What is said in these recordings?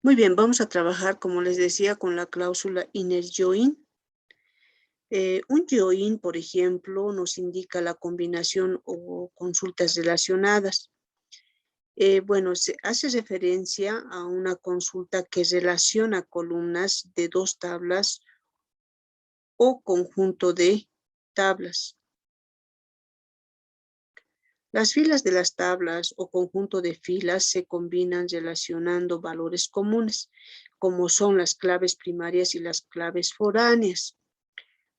Muy bien, vamos a trabajar, como les decía, con la cláusula inner join. Un join, por ejemplo, nos indica la combinación o consultas relacionadas. Bueno, se hace referencia a una consulta que relaciona columnas de dos tablas o conjunto de tablas. Las filas de las tablas o conjunto de filas se combinan relacionando valores comunes, como son las claves primarias y las claves foráneas.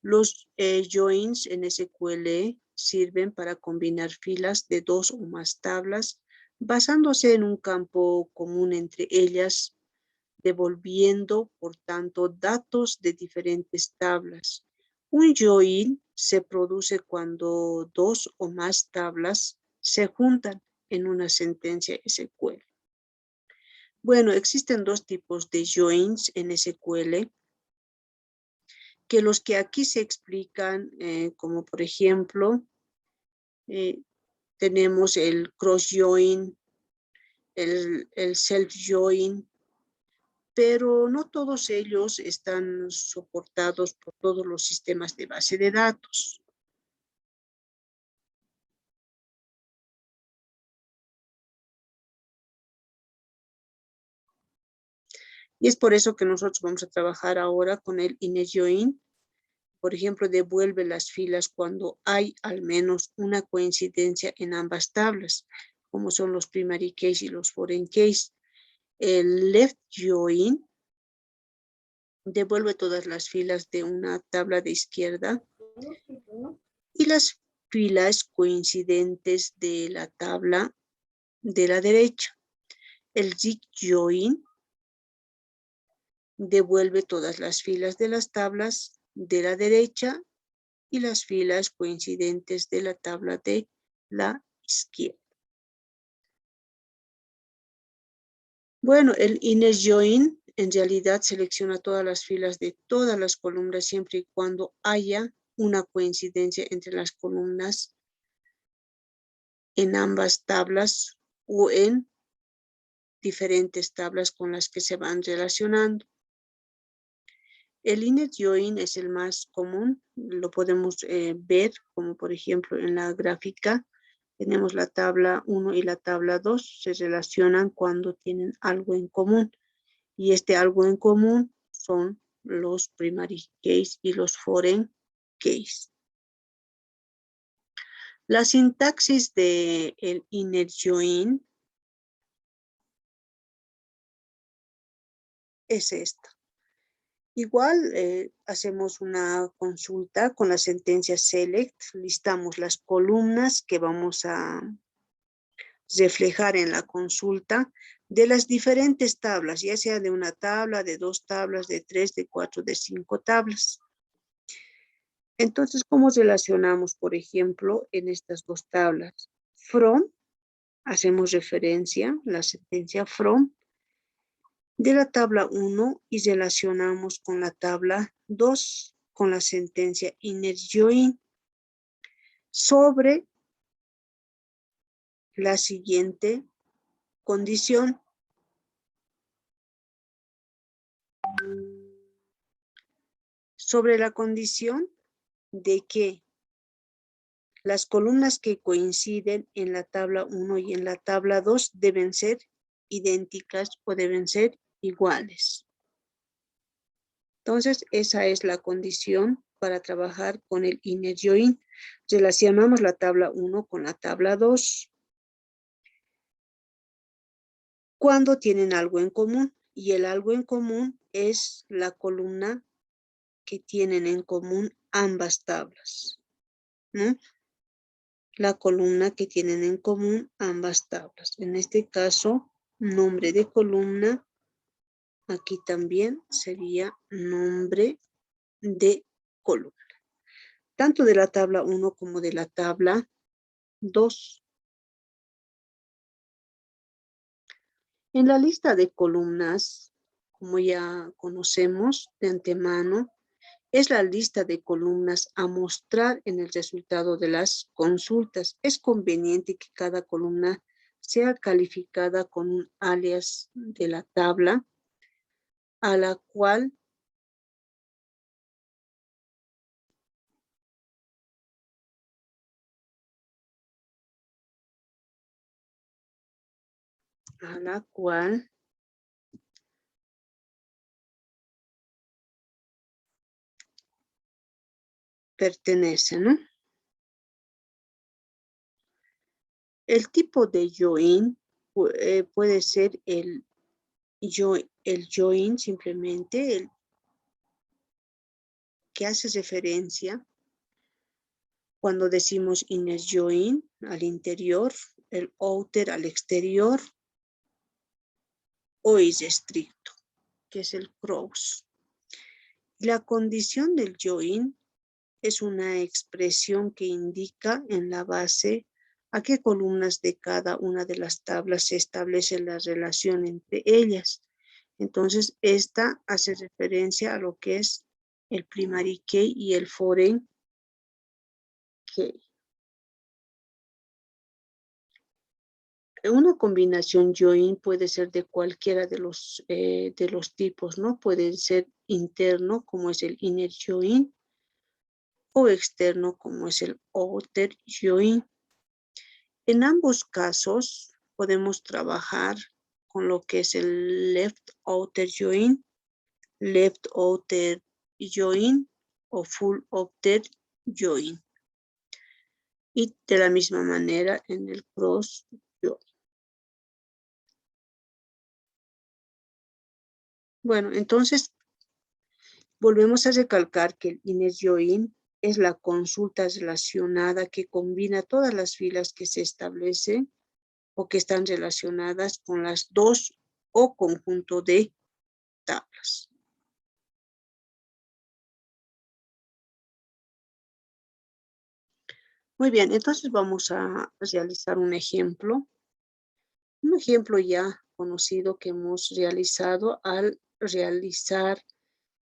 Los joins en SQL sirven para combinar filas de dos o más tablas basándose en un campo común entre ellas, devolviendo, por tanto, datos de diferentes tablas. Un join se produce cuando dos o más tablas se juntan en una sentencia SQL. Bueno, existen dos tipos de joins en SQL, que los que aquí se explican, como por ejemplo, tenemos el cross join, el self join, pero no todos ellos están soportados por todos los sistemas de base de datos. Y es por eso que nosotros vamos a trabajar ahora con el inner join. Por ejemplo, devuelve las filas cuando hay al menos una coincidencia en ambas tablas, como son los primary case y los foreign case. El left join devuelve todas las filas de una tabla de izquierda y las filas coincidentes de la tabla de la derecha. El zig join devuelve todas las filas de las tablas de la derecha y las filas coincidentes de la tabla de la izquierda. Bueno, el inner join en realidad selecciona todas las filas de todas las columnas siempre y cuando haya una coincidencia entre las columnas en ambas tablas o en diferentes tablas con las que se van relacionando. El inner join es el más común, lo podemos ver como por ejemplo en la gráfica. Tenemos la tabla 1 y la tabla 2, se relacionan cuando tienen algo en común. Y este algo en común son los primary case y los foreign case. La sintaxis del inner join es esta. Igual hacemos una consulta con la sentencia select, listamos las columnas que vamos a reflejar en la consulta de las diferentes tablas, ya sea de una tabla, de dos tablas, de tres, de cuatro, de cinco tablas. Entonces, ¿cómo relacionamos, por ejemplo, en estas dos tablas? From, hacemos referencia, la sentencia from, de la tabla 1 y relacionamos con la tabla 2, con la sentencia inner join, sobre la siguiente condición. Sobre la condición de que las columnas que coinciden en la tabla 1 y en la tabla 2 deben ser idénticas o deben ser iguales. Entonces, esa es la condición para trabajar con el inner join. Relacionamos la tabla 1 con la tabla 2 cuando tienen algo en común, y el algo en común es la columna que tienen en común ambas tablas, ¿no? La columna que tienen en común ambas tablas. En este caso, nombre de columna, aquí también sería nombre de columna, tanto de la tabla 1 como de la tabla 2. En la lista de columnas, como ya conocemos de antemano, es la lista de columnas a mostrar en el resultado de las consultas. Es conveniente que cada columna sea calificada con un alias de la tabla a la cual pertenece, ¿no? El tipo de join puede ser el join simplemente, el que hace referencia cuando decimos inner join al interior, el outer al exterior, o es estricto, que es el cross. La condición del join es una expresión que indica en la base a qué columnas de cada una de las tablas se establece la relación entre ellas. Entonces, esta hace referencia a lo que es el primary key y el foreign key. Una combinación join puede ser de cualquiera de los tipos, ¿no? Puede ser interno, como es el inner join, o externo, como es el outer join. En ambos casos podemos trabajar con lo que es el left outer join o full outer join. Y de la misma manera en el cross join. Bueno, entonces volvemos a recalcar que el inner join es la consulta relacionada que combina todas las filas que se establecen o que están relacionadas con las dos o conjunto de tablas. Muy bien, entonces vamos a realizar un ejemplo. Un ejemplo ya conocido que hemos realizado al realizar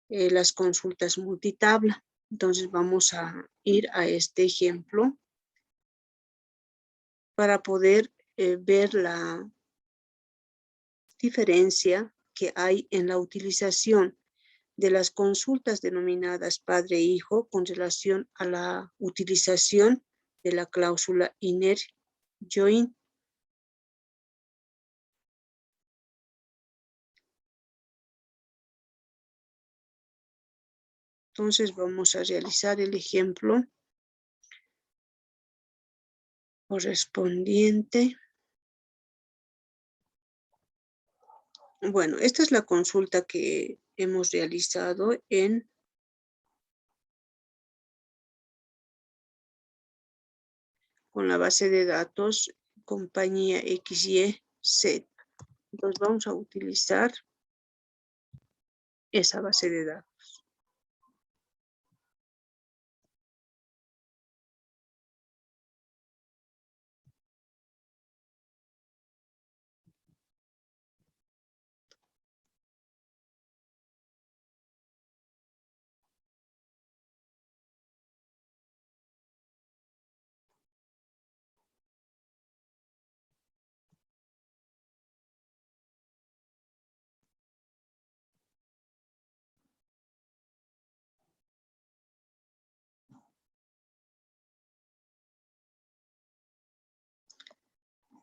las consultas multitabla. Entonces vamos a ir a este ejemplo para poder ver la diferencia que hay en la utilización de las consultas denominadas padre-hijo con relación a la utilización de la cláusula inner join. Entonces vamos a realizar el ejemplo correspondiente. Bueno, esta es la consulta que hemos realizado con la base de datos compañía XYZ. Entonces vamos a utilizar esa base de datos.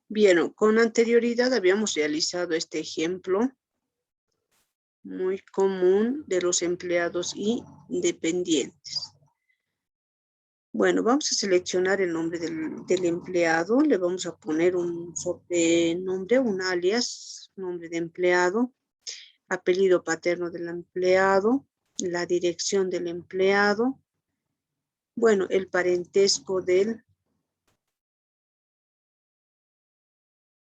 Bien, con anterioridad habíamos realizado este ejemplo muy común de los empleados y dependientes. Bueno, vamos a seleccionar el nombre del empleado. Le vamos a poner un sobrenombre, un alias, nombre de empleado, apellido paterno del empleado, la dirección del empleado, bueno, el parentesco del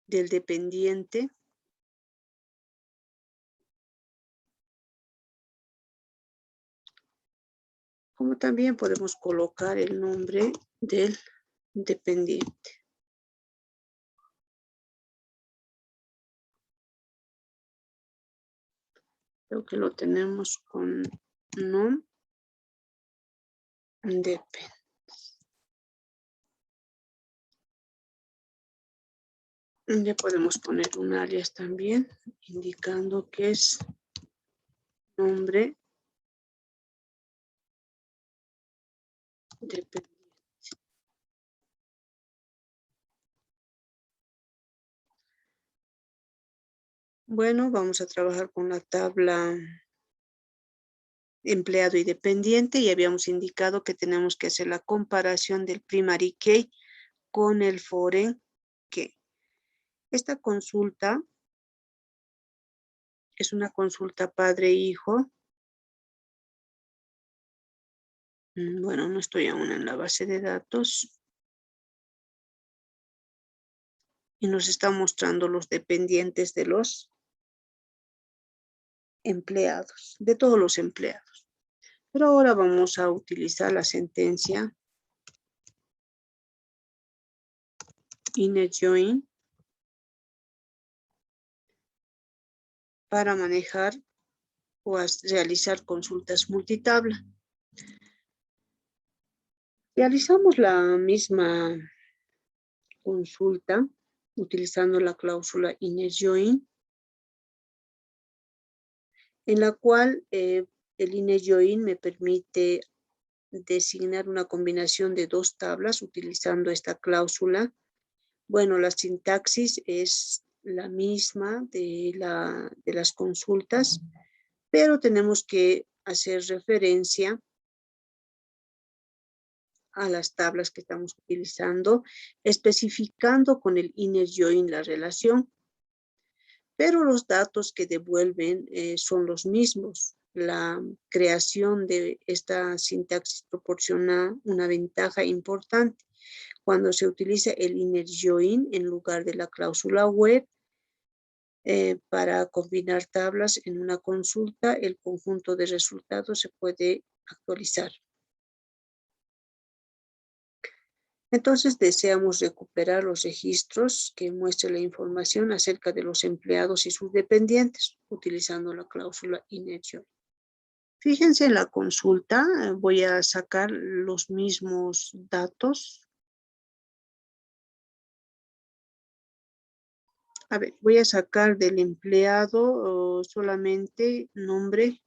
dependiente. Como también podemos colocar el nombre del dependiente. Creo que lo tenemos con nom depend. Le podemos poner un alias también, indicando que es nombre dependiente. Bueno, vamos a trabajar con la tabla empleado y dependiente, y habíamos indicado que tenemos que hacer la comparación del primary key con el foreign key. Esta consulta es una consulta padre-hijo. Bueno, no estoy aún en la base de datos. Y nos está mostrando los dependientes de los empleados, de todos los empleados. Pero ahora vamos a utilizar la sentencia inner join para manejar o realizar consultas multitabla. Realizamos la misma consulta utilizando la cláusula inner join, en la cual el inner join me permite designar una combinación de dos tablas utilizando esta cláusula. Bueno, la sintaxis es la misma de las consultas, pero tenemos que hacer referencia a las tablas que estamos utilizando, especificando con el inner join la relación. Pero los datos que devuelven son los mismos. La creación de esta sintaxis proporciona una ventaja importante. Cuando se utiliza el inner join en lugar de la cláusula where, para combinar tablas en una consulta, el conjunto de resultados se puede actualizar. Entonces deseamos recuperar los registros que muestren la información acerca de los empleados y sus dependientes, utilizando la cláusula inner join. Fíjense en la consulta, voy a sacar los mismos datos. A ver, voy a sacar del empleado solamente nombre.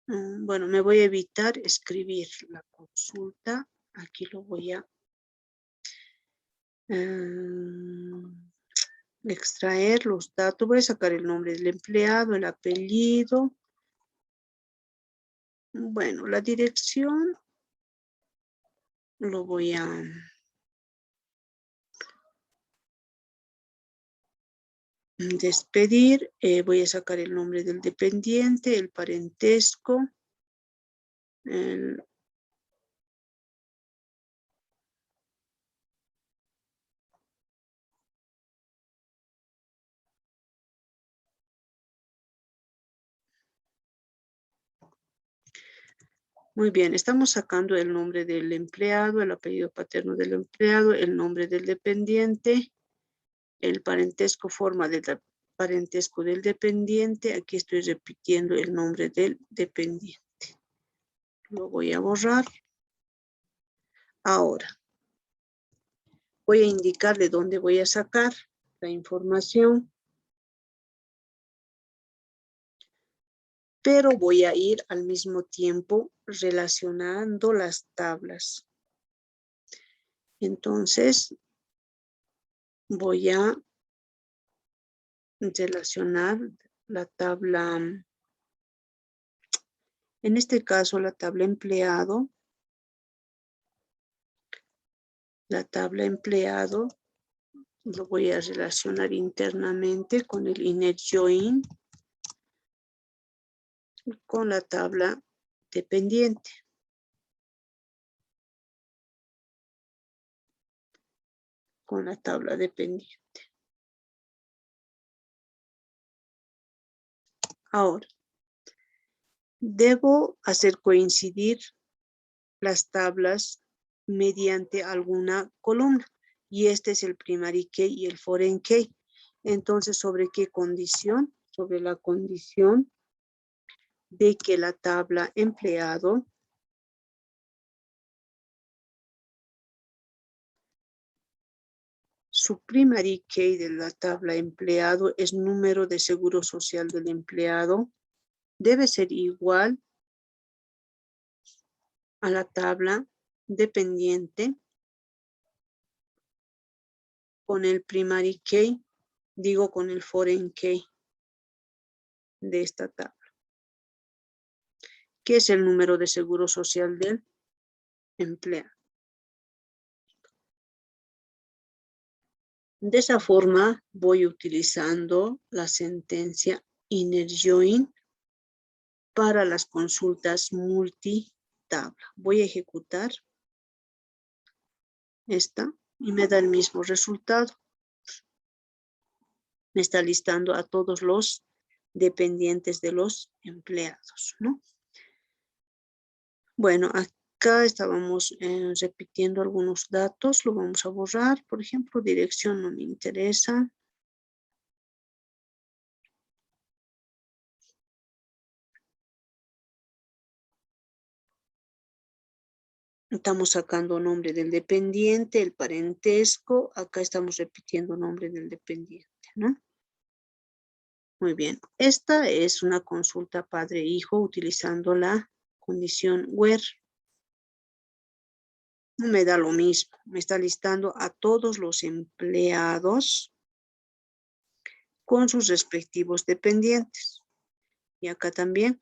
Bueno, me voy a evitar escribir la consulta. Aquí lo voy a extraer los datos. Voy a sacar el nombre del empleado, el apellido. Bueno, la dirección lo voy a despedir. Voy a sacar el nombre del dependiente, el parentesco, muy bien, estamos sacando el nombre del empleado, el apellido paterno del empleado, el nombre del dependiente, el parentesco, forma del parentesco del dependiente. Aquí estoy repitiendo el nombre del dependiente. Lo voy a borrar. Ahora, voy a indicar de dónde voy a sacar la información, pero voy a ir al mismo tiempo relacionando las tablas. Entonces, voy a relacionar la tabla, en este caso la tabla empleado. La tabla empleado lo voy a relacionar internamente con el inner join, con la tabla dependiente. Con la tabla dependiente. Ahora, debo hacer coincidir las tablas mediante alguna columna. Y este es el primary key y el foreign key. Entonces, ¿sobre qué condición? Sobre la condición de que la tabla empleado su primary key de la tabla empleado es número de seguro social del empleado debe ser igual a la tabla dependiente con el primary key, digo con el foreign key de esta tabla, que es el número de seguro social del empleado. De esa forma voy utilizando la sentencia inner join para las consultas multitabla. Voy a ejecutar esta y me da el mismo resultado. Me está listando a todos los dependientes de los empleados, ¿no? Bueno, acá estábamos repitiendo algunos datos, lo vamos a borrar. Por ejemplo, dirección no me interesa. Estamos sacando nombre del dependiente, el parentesco. Acá estamos repitiendo nombre del dependiente, ¿no? Muy bien. Esta es una consulta padre-hijo utilizando la condición where. Me da lo mismo. Me está listando a todos los empleados con sus respectivos dependientes. Y acá también